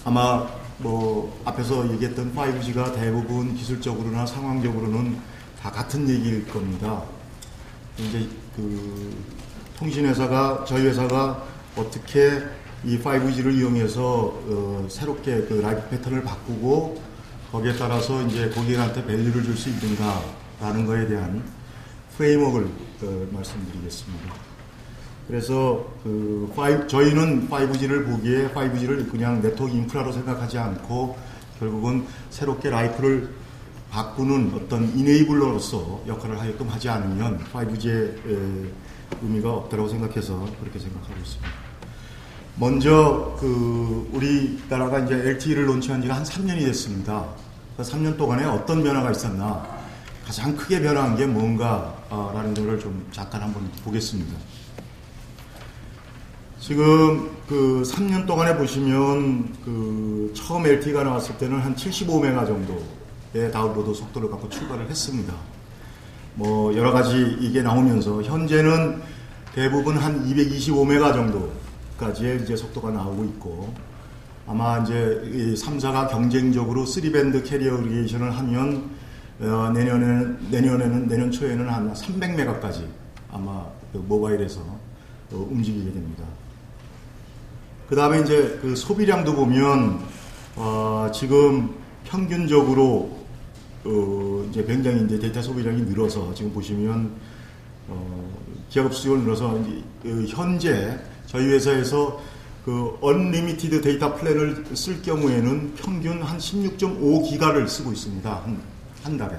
아마 뭐 앞에서 얘기했던 5G가 대부분 기술적으로나 상황적으로는 다 같은 얘기일 겁니다. 이제 그 통신회사가 저희 회사가 어떻게 이 5G를 이용해서 새롭게 그 라이프 패턴을 바꾸고 거기에 따라서 이제 고객한테 밸류를 줄 수 있는가라는 거에 대한 프레임워크를 말씀드리겠습니다. 그래서 저희는 5G를 보기에 5G를 그냥 네트워크 인프라로 생각하지 않고 결국은 새롭게 라이프를 바꾸는 어떤 이네이블러로서 역할을 하게끔 하지 않으면 5G의 의미가 없다고 생각해서 그렇게 생각하고 있습니다. 먼저 우리나라가 이제 LTE를 론칭한 지가 한 3년이 됐습니다. 그 3년 동안에 어떤 변화가 있었나, 가장 크게 변화한 게 뭔가라는 것을 좀 잠깐 한번 보겠습니다. 지금 3년 동안에 보시면 처음 LTE가 나왔을 때는 한 75메가 정도의 다운로드 속도를 갖고 출발을 했습니다. 뭐 여러 가지 이게 나오면서 현재는 대부분 한 225메가 정도까지의 이제 속도가 나오고 있고, 아마 이제 이 3사가 경쟁적으로 3밴드 캐리어 어그리게이션을 하면 내년 초에는 한 300메가까지 아마 모바일에서 움직이게 됩니다. 그 다음에 이제 소비량도 보면 지금 평균적으로 이제 굉장히 이제 데이터 소비량이 늘어서 지금 보시면 기업 수요가 늘어서 현재 저희 회사에서 언리미티드 데이터 플랜을 쓸 경우에는 평균 한 16.5기가를 쓰고 있습니다. 한 달에.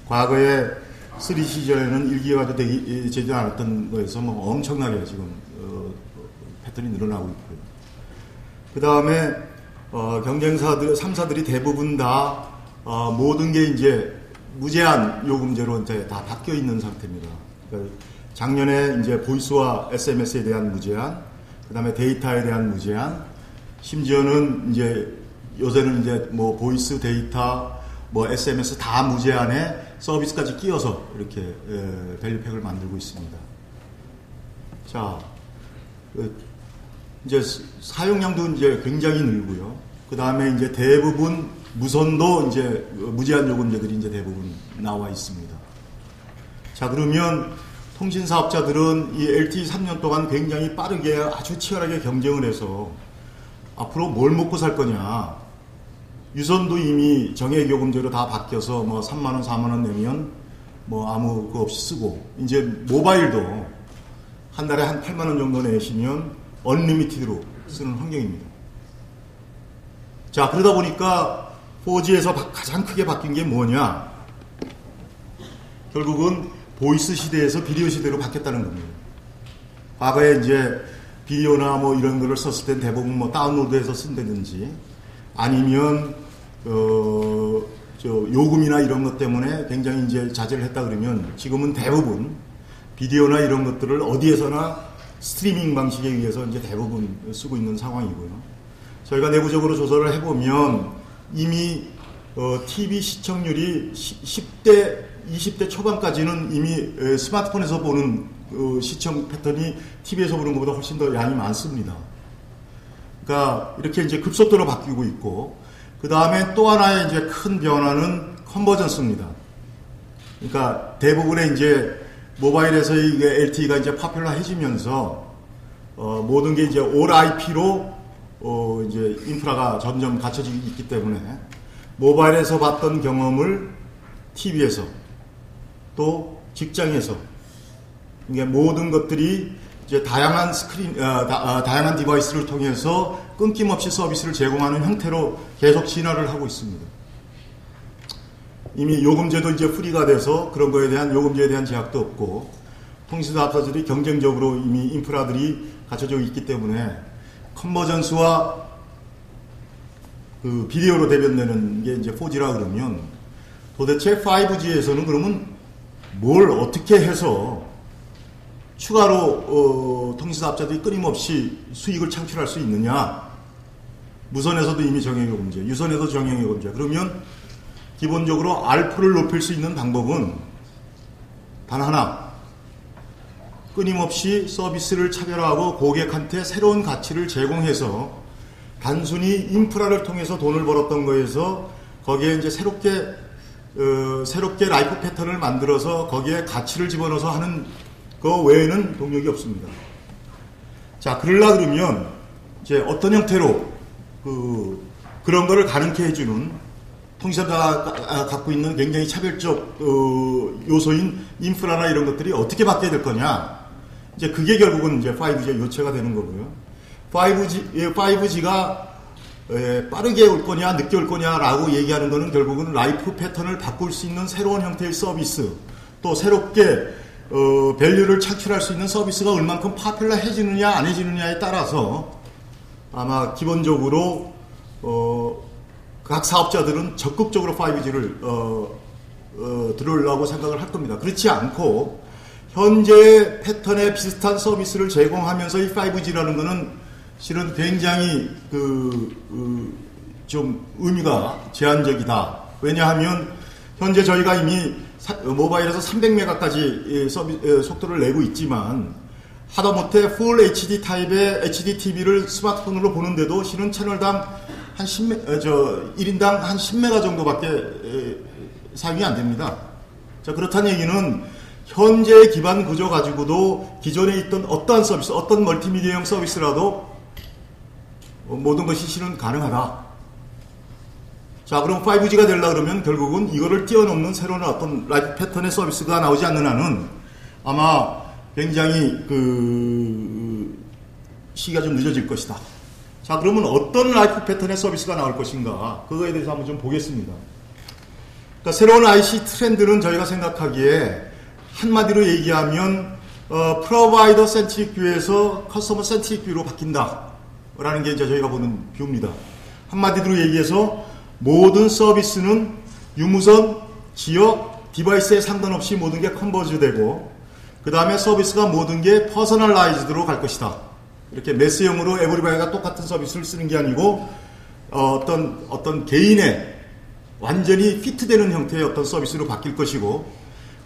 과거에 3 시절에는 1기가도 되지 않았던 거에서 뭐 엄청나게 지금 패턴이 늘어나고 있고요. 그 다음에 경쟁사들, 3사들이 대부분 다 모든 게 이제 무제한 요금제로 이제 다 바뀌어 있는 상태입니다. 그러니까 작년에 이제 보이스와 SMS에 대한 무제한, 그 다음에 데이터에 대한 무제한, 심지어는 이제 요새는 이제 뭐 보이스, 데이터, 뭐 SMS 다 무제한에 서비스까지 끼워서 이렇게 밸류팩을 만들고 있습니다. 자, 이제 사용량도 이제 굉장히 늘고요. 그 다음에 이제 대부분 무선도 이제 무제한 요금제들이 이제 대부분 나와 있습니다. 자, 그러면 통신 사업자들은 이 LTE 3년 동안 굉장히 빠르게 아주 치열하게 경쟁을 해서 앞으로 뭘 먹고 살 거냐. 유선도 이미 정액 요금제로 다 바뀌어서 뭐 3만원, 4만원 내면 뭐 아무 거 없이 쓰고, 이제 모바일도 한 달에 한 8만원 정도 내시면 언리미티드로 쓰는 환경입니다. 자, 그러다 보니까 4G에서 가장 크게 바뀐 게 뭐냐? 결국은 보이스 시대에서 비디오 시대로 바뀌었다는 겁니다. 과거에 이제 비디오나 뭐 이런 거를 썼을 땐 대부분 뭐 다운로드해서 쓴다든지 아니면 요금이나 이런 것 때문에 굉장히 이제 자제를 했다 그러면 지금은 대부분 비디오나 이런 것들을 어디에서나 스트리밍 방식에 의해서 이제 대부분 쓰고 있는 상황이고요. 저희가 내부적으로 조사를 해보면 이미 TV 시청률이 10대, 20대 초반까지는 이미 스마트폰에서 보는 시청 패턴이 TV에서 보는 것보다 훨씬 더 양이 많습니다. 그러니까 이렇게 이제 급속도로 바뀌고 있고, 그 다음에 또 하나의 이제 큰 변화는 컨버전스입니다. 그러니까 대부분의 이제 모바일에서의 LTE가 이제 파퓰러해지면서 모든 게 이제 올 IP로 이제 인프라가 점점 갖춰지고 있기 때문에 모바일에서 봤던 경험을 TV에서 또 직장에서, 이게 모든 것들이 이제 다양한 다양한 디바이스를 통해서 끊김없이 서비스를 제공하는 형태로 계속 진화를 하고 있습니다. 이미 요금제도 이제 프리가 돼서 그런 거에 대한 요금제에 대한 제약도 없고, 통신사업자들이 경쟁적으로 이미 인프라들이 갖춰져 있기 때문에 컨버전스와 비디오로 대변되는 게 이제 4G라 그러면 도대체 5G에서는 그러면 뭘 어떻게 해서 추가로 통신사업자들이 끊임없이 수익을 창출할 수 있느냐. 무선에서도 이미 정형요금제, 유선에도 정형요금제. 그러면 기본적으로 ARPU를 높일 수 있는 방법은 단 하나, 끊임없이 서비스를 차별화하고 고객한테 새로운 가치를 제공해서 단순히 인프라를 통해서 돈을 벌었던 거에서 거기에 이제 새롭게 라이프 패턴을 만들어서 거기에 가치를 집어넣어서 하는 거 외에는 동력이 없습니다. 자, 그러면 이제 어떤 형태로 그런 거를 가능케 해주는 통신사가 갖고 있는 굉장히 차별적 요소인 인프라나 이런 것들이 어떻게 바뀌어야 될 거냐. 이제 그게 결국은 이제 5G의 요체가 되는 거고요. 5G가 빠르게 올 거냐, 늦게 올 거냐라고 얘기하는 거는 결국은 라이프 패턴을 바꿀 수 있는 새로운 형태의 서비스, 또 새롭게 밸류를 창출할 수 있는 서비스가 얼만큼 파퓰러해지느냐, 안 해지느냐에 따라서 아마 기본적으로 각 사업자들은 적극적으로 5G를 들어오려고 생각을 할 겁니다. 그렇지 않고 현재 패턴에 비슷한 서비스를 제공하면서 이 5G라는 거는 실은 굉장히 좀 의미가 제한적이다. 왜냐하면 현재 저희가 이미 모바일에서 300메가까지 속도를 내고 있지만 하다못해 풀 HD 타입의 HD TV를 스마트폰으로 보는데도 실은 채널당 한 1인당 한 10메가 정도밖에 사용이 안 됩니다. 자, 그렇다는 얘기는 현재 기반 구조 가지고도 기존에 있던 어떠한 서비스, 어떤 멀티미디어형 서비스라도 모든 것이 실은 가능하다. 자, 그럼 5G가 되려고 그러면 결국은 이거를 뛰어넘는 새로운 어떤 라이프 패턴의 서비스가 나오지 않는 한은 아마 굉장히 시기가 좀 늦어질 것이다. 자, 그러면 어떤 라이프 패턴의 서비스가 나올 것인가? 그거에 대해서 한번 좀 보겠습니다. 그러니까 새로운 IC 트렌드는 저희가 생각하기에 한마디로 얘기하면 프로바이더 센트릭 뷰에서 커스터머 센트릭 뷰로 바뀐다. 라는 게 이제 저희가 보는 뷰입니다. 한마디로 얘기해서 모든 서비스는 유무선, 지역, 디바이스에 상관없이 모든 게 컨버즈 되고 그 다음에 서비스가 모든 게 퍼서널라이즈드로 갈 것이다. 이렇게 매스형으로 에브리바디가 똑같은 서비스를 쓰는 게 아니고 어떤 개인의 완전히 피트되는 형태의 어떤 서비스로 바뀔 것이고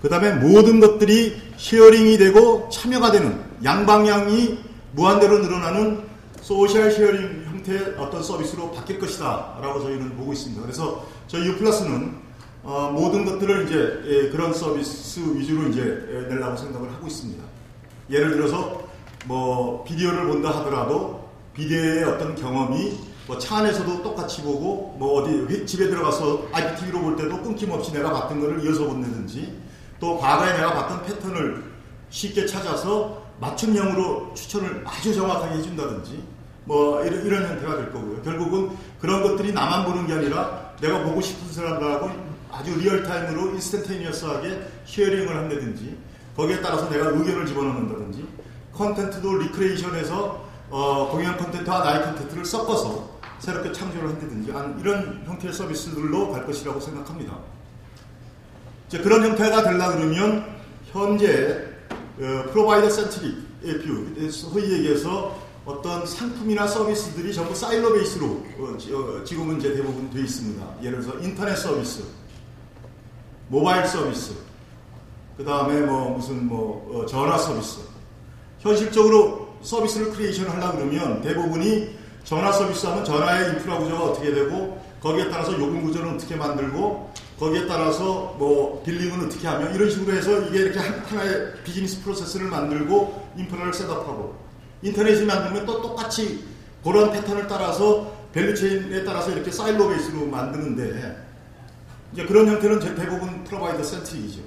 그 다음에 모든 것들이 쉐어링이 되고 참여가 되는 양방향이 무한대로 늘어나는 소셜 쉐어링 형태의 어떤 서비스로 바뀔 것이다 라고 저희는 보고 있습니다. 그래서 저희 유플러스는 모든 것들을 이제 그런 서비스 위주로 이제 내려고 생각을 하고 있습니다. 예를 들어서 뭐 비디오를 본다 하더라도 비디오의 어떤 경험이 뭐 차 안에서도 똑같이 보고 뭐 어디 집에 들어가서 IPTV로 볼 때도 끊김없이 내가 봤던 거를 이어서 본다든지 또 과거에 내가 봤던 패턴을 쉽게 찾아서 맞춤형으로 추천을 아주 정확하게 해준다든지 뭐 이런 형태가 될 거고요. 결국은 그런 것들이 나만 보는 게 아니라 내가 보고 싶은 사람들하고 아주 리얼타임으로 인스턴테니어스하게 쉐어링을 한다든지 거기에 따라서 내가 의견을 집어넣는다든지 컨텐츠도 리크레이션에서 공연 컨텐츠와 나의 컨텐츠를 섞어서 새롭게 창조를 한다든지 이런 형태의 서비스들로 갈 것이라고 생각합니다. 이제 그런 형태가 되려고 그러면 현재 프로바이더 센트릭 뷰, 소위 얘기해서 어떤 상품이나 서비스들이 전부 사일러 베이스로 지금은 이제 대부분 되어 있습니다. 예를 들어서 인터넷 서비스, 모바일 서비스, 그 다음에 전화 서비스. 현실적으로 서비스를 크리에이션 하려고 그러면 대부분이 전화 서비스 하면 전화의 인프라 구조가 어떻게 되고 거기에 따라서 요금 구조는 어떻게 만들고 거기에 따라서 뭐 빌링은 어떻게 하면 이런 식으로 해서 이게 이렇게 하나의 비즈니스 프로세스를 만들고 인프라를 셋업하고 인터넷이 만들면 또 똑같이 그런 패턴을 따라서 밸류체인에 따라서 이렇게 사일로 베이스로 만드는데 이제 그런 형태는 대부분 프로바이더 센트릭이죠.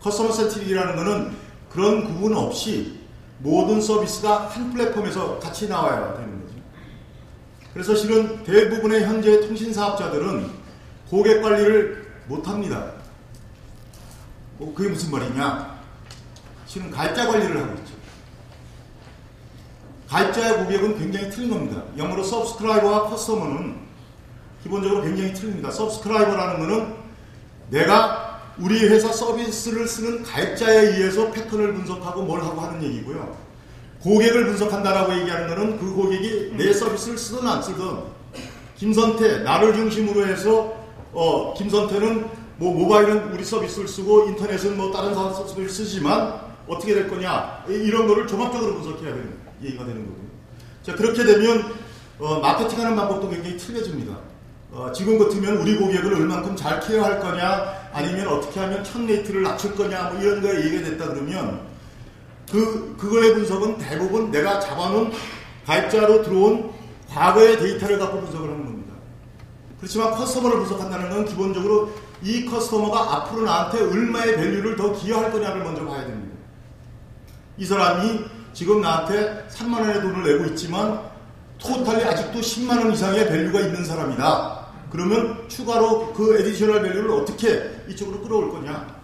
커스터머 센트릭이라는 거는 그런 구분 없이 모든 서비스가 한 플랫폼에서 같이 나와야 되는 거죠. 그래서 실은 대부분의 현재 통신사업자들은 고객 관리를 못합니다. 그게 무슨 말이냐? 실은 가입자 관리를 하고 있죠. 가입자의 고객은 굉장히 틀린 겁니다. 영어로 서브스크라이버와 커스터머는 기본적으로 굉장히 틀립니다. 서브스크라이버라는 거는 내가 우리 회사 서비스를 쓰는 가입자에 의해서 패턴을 분석하고 뭘 하고 하는 얘기고요. 고객을 분석한다라고 얘기하는 거는 그 고객이 내 서비스를 쓰든 안 쓰든 김선태, 나를 중심으로 해서 김선태는 뭐 모바일은 우리 서비스를 쓰고 인터넷은 뭐 다른 서비스를 쓰지만 어떻게 될 거냐 이런 거를 종합적으로 분석해야 되는 얘기가 되는 거고요. 자, 그렇게 되면 마케팅하는 방법도 굉장히 틀려집니다. 지금 같으면 우리 고객을 얼만큼 잘 케어할 거냐, 아니면 어떻게 하면 천 레이트를 낮출 거냐, 뭐 이런 거에 얘기가 됐다 그러면, 그거의 분석은 대부분 내가 잡아놓은 가입자로 들어온 과거의 데이터를 갖고 분석을 하는 겁니다. 그렇지만 커스터머를 분석한다는 건 기본적으로 이 커스터머가 앞으로 나한테 얼마의 밸류를 더 기여할 거냐를 먼저 봐야 됩니다. 이 사람이 지금 나한테 3만 원의 돈을 내고 있지만 토탈이 아직도 10만 원 이상의 밸류가 있는 사람이다. 그러면 추가로 그 에디셔널 밸류를 어떻게 이쪽으로 끌어올 거냐.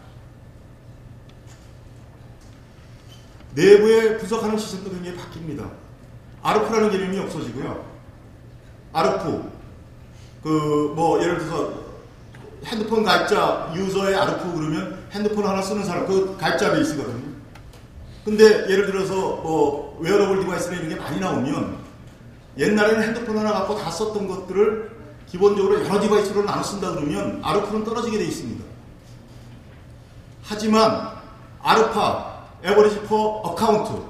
내부에 분석하는 시스템도 굉장히 바뀝니다. 아르프라는 개념이 없어지고요. 아르프, 예를 들어서 핸드폰 가입자 유저의 아르프 그러면 핸드폰 하나 쓰는 사람, 그 가입자 베이스거든요. 근데 예를 들어서 웨어러블 디바이스나 이런 게 많이 나오면 옛날에는 핸드폰 하나 갖고 다 썼던 것들을 기본적으로 여러 디바이스로 나눠 쓴다 그러면 아르프는 떨어지게 돼 있습니다. 하지만 아르파, 에버리지 퍼 어카운트,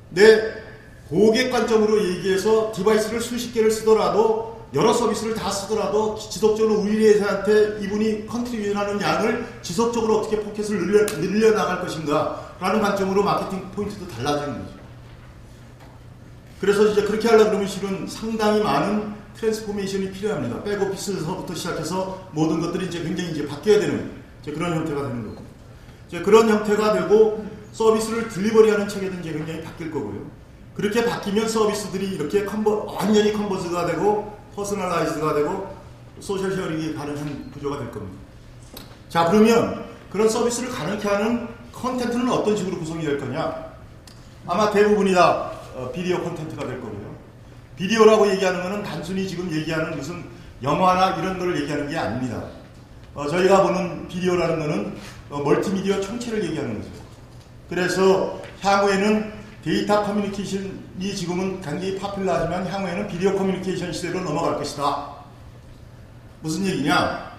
내 고객 관점으로 얘기해서 디바이스를 수십 개를 쓰더라도 여러 서비스를 다 쓰더라도 지속적으로 우리 회사한테 이분이 컨트리뷰션하는 양을 지속적으로 어떻게 포켓을 늘려나갈 것인가 라는 관점으로 마케팅 포인트도 달라지는 거죠. 그래서 이제 그렇게 하려고 그러면 실은 상당히 많은 트랜스포메이션이 필요합니다. 백오피스에서부터 시작해서 모든 것들이 이제 굉장히 이제 바뀌어야 되는 이제 그런 형태가 되는 거고, 이제 그런 형태가 되고 서비스를 딜리버리하는 체계도 이제 굉장히 바뀔 거고요. 그렇게 바뀌면 서비스들이 이렇게 완전히 컨버즈가 되고 퍼스널라이즈가 되고 소셜 쉐어링이 가능한 구조가 될 겁니다. 자, 그러면 그런 서비스를 가능케 하는 컨텐츠는 어떤 식으로 구성이 될 거냐? 아마 대부분이 다 비디오 컨텐츠가 될 거고요. 비디오라고 얘기하는 것은 단순히 지금 얘기하는 무슨 영화나 이런 걸 얘기하는 게 아닙니다. 저희가 보는 비디오라는 것은 멀티미디어 총체를 얘기하는 거죠. 그래서 향후에는 데이터 커뮤니케이션이 지금은 굉장히 파퓰러하지만 향후에는 비디오 커뮤니케이션 시대로 넘어갈 것이다. 무슨 얘기냐?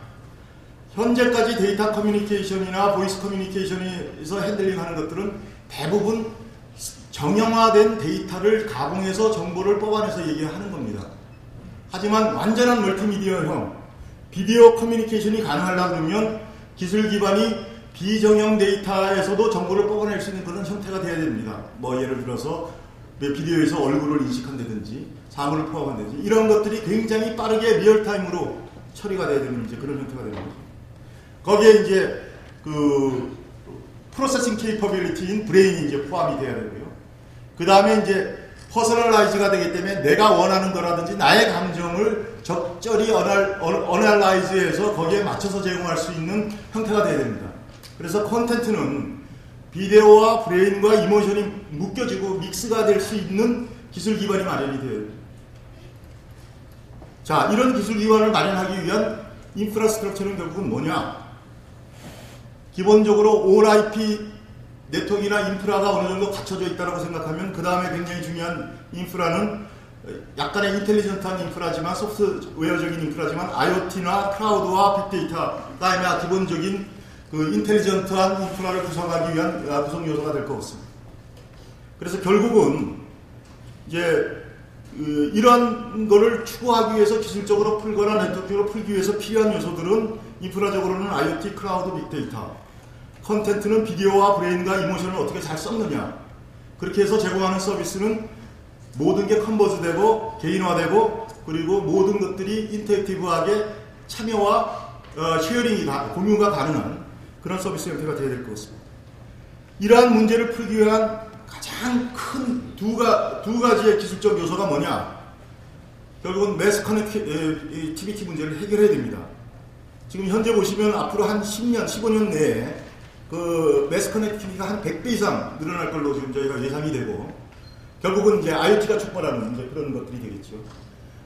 현재까지 데이터 커뮤니케이션이나 보이스 커뮤니케이션에서 핸들링하는 것들은 대부분 정형화된 데이터를 가공해서 정보를 뽑아내서 얘기하는 겁니다. 하지만 완전한 멀티미디어형 비디오 커뮤니케이션이 가능하려고 그러면 기술 기반이 비정형 데이터에서도 정보를 뽑아낼 수 있는 그런 형태가 돼야 됩니다. 예를 들어서 비디오에서 얼굴을 인식한다든지 사물을 포함한다든지 이런 것들이 굉장히 빠르게 리얼타임으로 처리가 돼야 되는 이제 그런 형태가 되는 거죠. 거기에 이제 프로세싱 케이퍼빌리티인 브레인이 이제 포함이 돼야 되고요. 그 다음에 이제 퍼스널라이즈가 되기 때문에 내가 원하는 거라든지 나의 감정을 적절히 어널라이즈해서 거기에 맞춰서 제공할 수 있는 형태가 돼야 됩니다. 그래서 콘텐츠는 비디오와 브레인과 이모션이 묶여지고 믹스가 될 수 있는 기술 기반이 마련이 돼요. 자, 이런 기술 기반을 마련하기 위한 인프라스트럭처는 결국은 뭐냐? 기본적으로 ORIP 네트워크나 인프라가 어느 정도 갖춰져 있다고 생각하면 그 다음에 굉장히 중요한 인프라는 약간의 인텔리전트한 인프라지만 소프트웨어적인 인프라지만 IoT나 클라우드와 빅데이터 그다음에 기본적인 그 인텔리전트한 인프라를 구성하기 위한 구성 요소가 될 것 같습니다. 그래서 결국은 이제 이런 거를 추구하기 위해서 기술적으로 풀거나 네트워크로 풀기 위해서 필요한 요소들은 인프라적으로는 IoT, 클라우드, 빅데이터, 컨텐츠는 비디오와 브레인과 이모션을 어떻게 잘 섞느냐. 그렇게 해서 제공하는 서비스는 모든 게 컨버즈되고 개인화되고 그리고 모든 것들이 인터랙티브하게 참여와 쉐어링이 공유가 가능한 그런 서비스 형태가 되어야 될 것 같습니다. 이러한 문제를 풀기 위한 가장 큰 두 가지의 기술적 요소가 뭐냐? 결국은 매스 커넥티비티 문제를 해결해야 됩니다. 지금 현재 보시면 앞으로 한 10년, 15년 내에 그 매스 커넥티비티가 한 100배 이상 늘어날 걸로 지금 저희가 예상이 되고 결국은 이제 IoT가 촉발하는 이제 그런 것들이 되겠죠.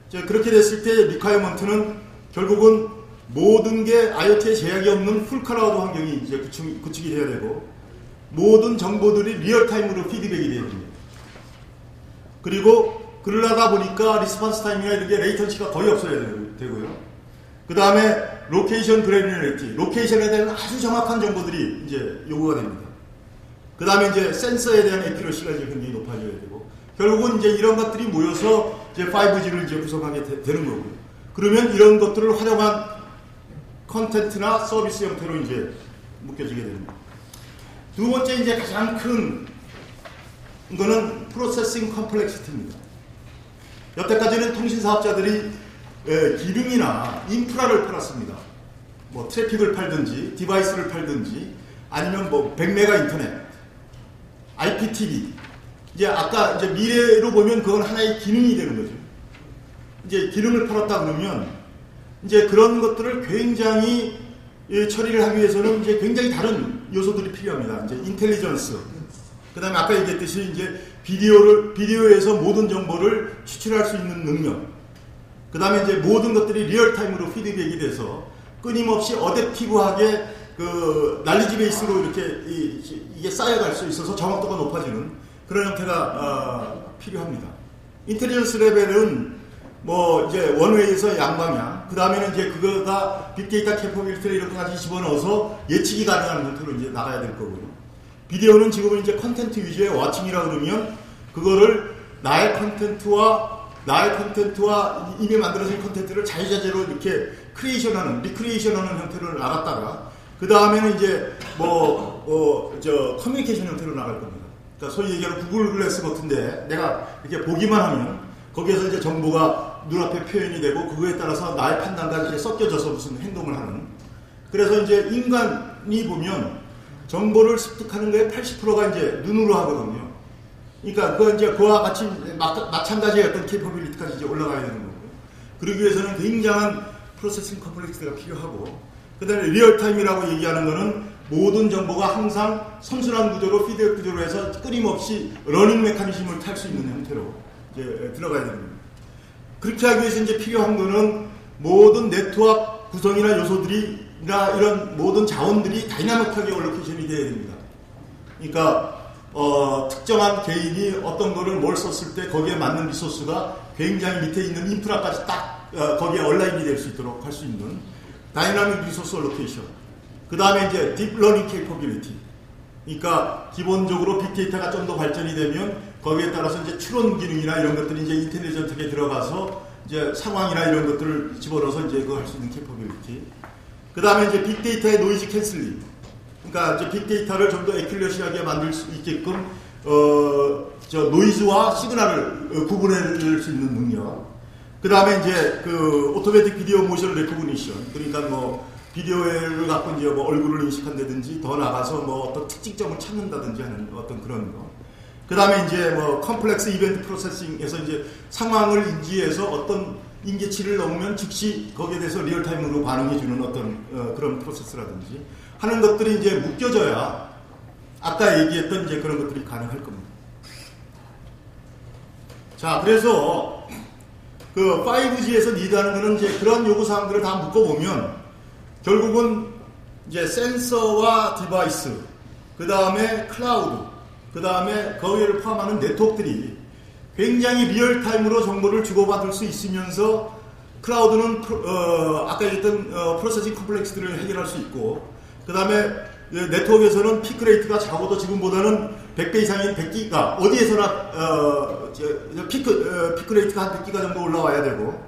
이제 그렇게 됐을 때 리콰이어먼트는 결국은 모든 게 IoT에 제약이 없는 풀클라우드 환경이 이제 구축이 돼야 되고 모든 정보들이 리얼타임으로 피드백이 돼야 됩니다. 그리고 그러다 보니까 리스폰스 타임이나 이런 게 레이턴시가 거의 없어야 되고요. 그 다음에 로케이션 그래뉴러리티, 로케이션에 대한 아주 정확한 정보들이 이제 요구가 됩니다. 그 다음에 이제 센서에 대한 에큐러시가 이제 굉장히 높아져야 되고 결국은 이제 이런 것들이 모여서 이제 5G를 이제 구성하게 되는 거고요. 그러면 이런 것들을 활용한 컨텐츠나 서비스 형태로 이제 묶여지게 됩니다. 두 번째 이제 가장 큰 거는 프로세싱 컴플렉시티입니다. 여태까지는 통신사업자들이 기능이나 인프라를 팔았습니다. 뭐 트래픽을 팔든지 디바이스를 팔든지 아니면 뭐 100메가 인터넷, IPTV. 이제 아까 이제 미래로 보면 그건 하나의 기능이 되는 거죠. 이제 기능을 팔았다 그러면 이제 그런 것들을 굉장히 처리를 하기 위해서는 이제 굉장히 다른 요소들이 필요합니다. 이제 인텔리전스. 그다음에 아까 얘기했듯이 이제 비디오에서 모든 정보를 추출할 수 있는 능력. 그다음에 이제 모든 것들이 리얼타임으로 피드백이 돼서 끊임없이 어댑티브하게 그 난리지 베이스로 이렇게 이게 쌓여갈 수 있어서 정확도가 높아지는 그런 형태가 필요합니다. 인텔리전스 레벨은 뭐 이제 원웨이에서 양방향, 그 다음에는 이제 그거가 빅데이터 캐퍼빌리티를 이렇게까지 집어넣어서 예측이 가능한 형태로 이제 나가야 될 거고요. 비디오는 지금은 이제 컨텐트 위주의 워칭이라 그러면 그거를 나의 컨텐트와 이미 만들어진 컨텐츠를 자유자재로 이렇게 리크리에이션하는 형태로 나갔다가 그 다음에는 이제 커뮤니케이션 형태로 나갈 겁니다. 그러니까 소위 얘기하는 구글 글래스 같은데 내가 이렇게 보기만 하면 거기에서 이제 정보가 눈앞에 표현이 되고 그거에 따라서 나의 판단과 이렇게 섞여져서 무슨 행동을 하는. 그래서 이제 인간이 보면 정보를 습득하는 거에 80%가 이제 눈으로 하거든요. 그러니까 그와 같이 마찬가지의 어떤 캐퍼빌리티까지 이제 올라가야 되는 거고요. 그러기 위해서는 굉장한 프로세싱 컴플렉스가 필요하고, 그 다음에 리얼타임이라고 얘기하는 거는 모든 정보가 항상 선순환 구조로 피드백 구조로 해서 끊임없이 러닝 메커니즘을 탈 수 있는 형태로 이제 들어가야 됩니다. 그렇게 하기 위해서 이제 필요한 거는 모든 네트워크 구성이나 요소들이나 이런 모든 자원들이 다이나믹하게 얼로케이션이 되어야 됩니다. 그러니까 특정한 개인이 어떤 거를 뭘 썼을 때 거기에 맞는 리소스가 굉장히 밑에 있는 인프라까지 딱 거기에 얼라인이 될 수 있도록 할 수 있는 다이나믹 리소스 얼로케이션. 그 다음에 이제 딥 러닝 케이퍼빌리티. 그러니까 기본적으로 빅데이터가 좀 더 발전이 되면 거기에 따라서 이제 추론 기능이나 이런 것들이 이제 인텔리전트하게 들어가서 이제 상황이나 이런 것들을 집어넣어서 이제 그거 할 수 있는 케이퍼빌리티. 그 다음에 이제 빅데이터의 노이즈 캔슬링. 그러니까 이제 빅데이터를 좀 더 애큐러시하게 만들 수 있게끔 노이즈와 시그널을 구분해낼 수 있는 능력. 그 다음에 이제 그 오토매틱 비디오 모션 레코그니션. 그러니까 뭐 비디오를 갖고 이제 뭐 얼굴을 인식한다든지 더 나가서 뭐 어떤 특징점을 찾는다든지 하는 어떤 그런 거. 그 다음에 이제 뭐 컴플렉스 이벤트 프로세싱에서 이제 상황을 인지해서 어떤 인계치를 넣으면 즉시 거기에 대해서 리얼타임으로 반응해주는 어떤 그런 프로세스라든지 하는 것들이 이제 묶여져야 아까 얘기했던 이제 그런 것들이 가능할 겁니다. 자, 그래서 그 5G에서 리드하는 거는 이제 그런 요구사항들을 다 묶어보면 결국은 이제 센서와 디바이스, 그 다음에 클라우드, 그 다음에 거기를 포함하는 네트워크들이 굉장히 리얼타임으로 정보를 주고받을 수 있으면서 클라우드는 아까 얘기했던 프로세싱 컴플렉스들을 해결할 수 있고, 그 다음에 네트워크에서는 피크레이트가 적어도 지금보다는 100배 이상인 100기가 어디에서나 피크레이트가 한 100기가 정도 올라와야 되고,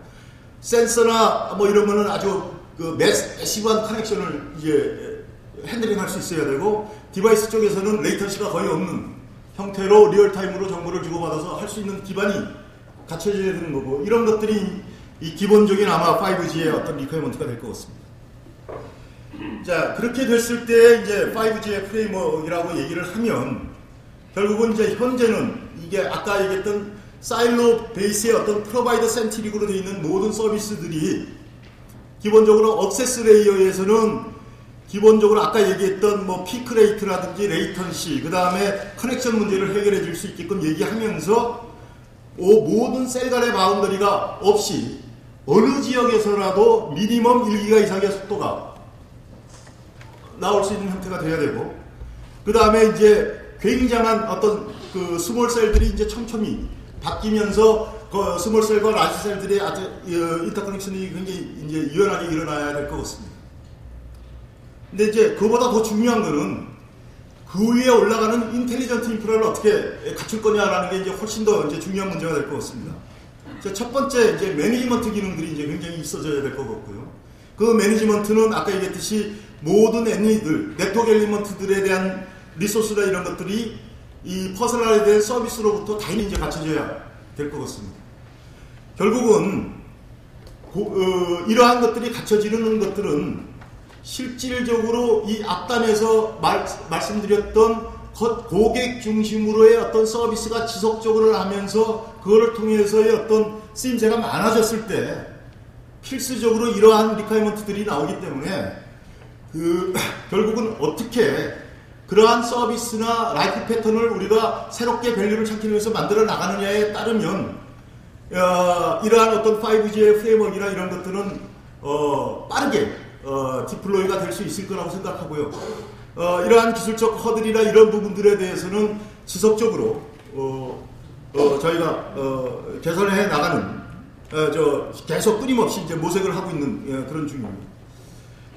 센서나 뭐 이런 거는 아주 그 매시브한 커넥션을 이제 핸들링할 수 있어야 되고, 디바이스 쪽에서는 레이턴시가 거의 없는 형태로 리얼타임으로 정보를 주고받아서 할 수 있는 기반이 갖춰져야 되는 거고, 이런 것들이 이 기본적인 아마 5G의 어떤 리퀘어먼트가 될 것 같습니다. 자, 그렇게 됐을 때 이제 5G의 프레임워크라고 얘기를 하면 결국은 이제 현재는 이게 아까 얘기했던 사일로 베이스의 어떤 프로바이더 센트릭으로 되어 있는 모든 서비스들이 기본적으로 억세스 레이어에서는 기본적으로 아까 얘기했던 뭐 피크레이트라든지 레이턴시, 그 다음에 커넥션 문제를 해결해 줄 수 있게끔 얘기하면서 모든 셀 간의 바운더리가 없이 어느 지역에서라도 미니멈 1기가 이상의 속도가 나올 수 있는 형태가 돼야 되고, 그 다음에 이제 굉장한 어떤 그 스몰 셀들이 이제 촘촘히 바뀌면서 그 스몰 셀과 라지 셀들의 아주 인터커넥션이 굉장히 이제 유연하게 일어나야 될 것 같습니다. 근데 이제 그보다 더 중요한 거는 그 위에 올라가는 인텔리전트 인프라를 어떻게 갖출 거냐라는 게 이제 훨씬 더 이제 중요한 문제가 될 것 같습니다. 첫 번째 이제 매니지먼트 기능들이 이제 굉장히 있어져야 될 것 같고요. 그 매니지먼트는 아까 얘기했듯이 모든 애니들, 네트워크 엘리먼트들에 대한 리소스나 이런 것들이 이 퍼스널화된 서비스로부터 당연히 이제 갖춰져야 될 것 같습니다. 결국은 이러한 것들이 갖춰지는 것들은 실질적으로 이 앞단에서 말씀드렸던 고객 중심으로의 어떤 서비스가 지속적으로 하면서 그거를 통해서의 어떤 쓰임새가 많아졌을 때 필수적으로 이러한 리퀘어먼트들이 나오기 때문에 결국은 어떻게 그러한 서비스나 라이프 패턴을 우리가 새롭게 밸류를 찾기 위해서 만들어 나가느냐에 따르면 이러한 어떤 5G의 프레임워크나 이런 것들은 빠르게 디플로이가 될 수 있을 거라고 생각하고요. 이러한 기술적 허들이나 이런 부분들에 대해서는 지속적으로 저희가 개선해 나가는 계속 끊임없이 이제 모색을 하고 있는 그런 중입니다.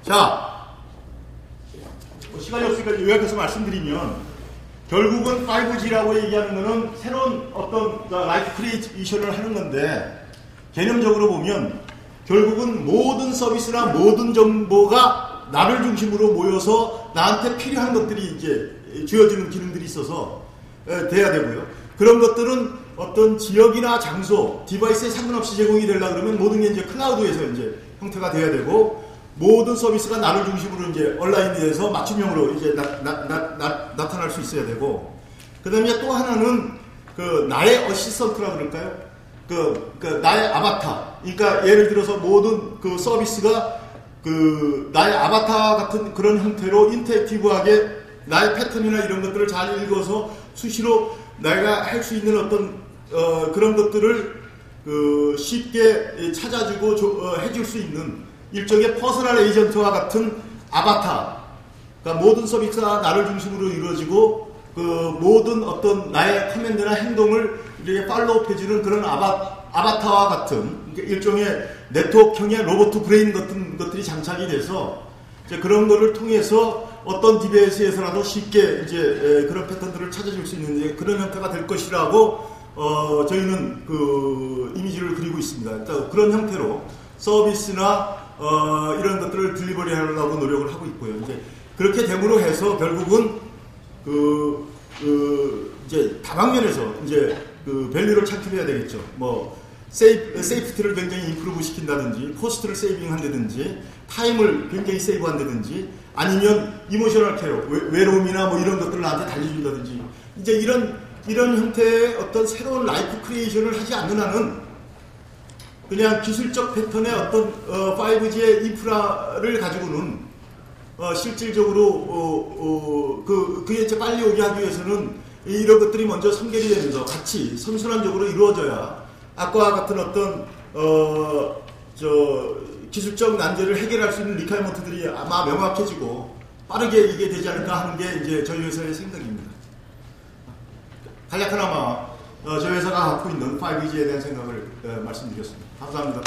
자, 시간이 없으니까 요약해서 말씀드리면 결국은 5G라고 얘기하는 것은 새로운 어떤 라이프 크리에이션을 하는 건데 개념적으로 보면 결국은 모든 서비스나 모든 정보가 나를 중심으로 모여서 나한테 필요한 것들이 이제 주어지는 기능들이 있어서 돼야 되고요. 그런 것들은 어떤 지역이나 장소, 디바이스에 상관없이 제공이 되려고 그러면 모든 게 이제 클라우드에서 이제 형태가 돼야 되고 모든 서비스가 나를 중심으로 이제 온라인이 돼서 맞춤형으로 이제 나타날 수 있어야 되고 그 다음에 또 하나는 나의 어시스턴트라 그럴까요? 나의 아바타. 그러니까 예를 들어서 모든 그 서비스가 나의 아바타 같은 그런 형태로 인터랙티브하게 나의 패턴이나 이런 것들을 잘 읽어서 수시로 내가 할 수 있는 어떤 그런 것들을 쉽게 찾아주고 해줄 수 있는 일종의 퍼스널 에이전트와 같은 아바타. 그러니까 모든 서비스가 나를 중심으로 이루어지고 모든 어떤 나의 커맨드나 행동을 이렇게 팔로우업 해주는 그런 아바타와 같은 일종의 네트워크형의 로봇 브레인 같은 것들이 장착이 돼서 이제 그런 거를 통해서 어떤 디바이스에서라도 쉽게 이제 그런 패턴들을 찾아줄 수 있는 그런 형태가 될 것이라고 저희는 이미지를 그리고 있습니다. 그러니까 그런 형태로 서비스나 이런 것들을 딜리버리 하려고 노력을 하고 있고요. 이제 그렇게 됨으로 해서 결국은 이제 다방면에서 이제 밸류를 찾기해야 되겠죠. 세이프티를 굉장히 임프루브 시킨다든지, 코스트를 세이빙 한다든지, 타임을 굉장히 세이브 한다든지, 아니면 이모셔널 케어, 외로움이나 이런 것들을 나한테 달려준다든지, 이제 이런 형태의 어떤 새로운 라이프 크리에이션을 하지 않는 한은 그냥 기술적 패턴의 어떤 5G의 인프라를 가지고는 실질적으로 그게 이제 빨리 오게 하기 위해서는 이런 것들이 먼저 선결이 되면서 같이 선순환적으로 이루어져야 아까와 같은 어떤 기술적 난제를 해결할 수 있는 리퀘어먼트들이 아마 명확해지고 빠르게 이게 되지 않을까 하는 게 이제 저희 회사의 생각입니다. 간략하나마 저희 회사가 갖고 있는 5G에 대한 생각을 말씀드렸습니다. 감사합니다.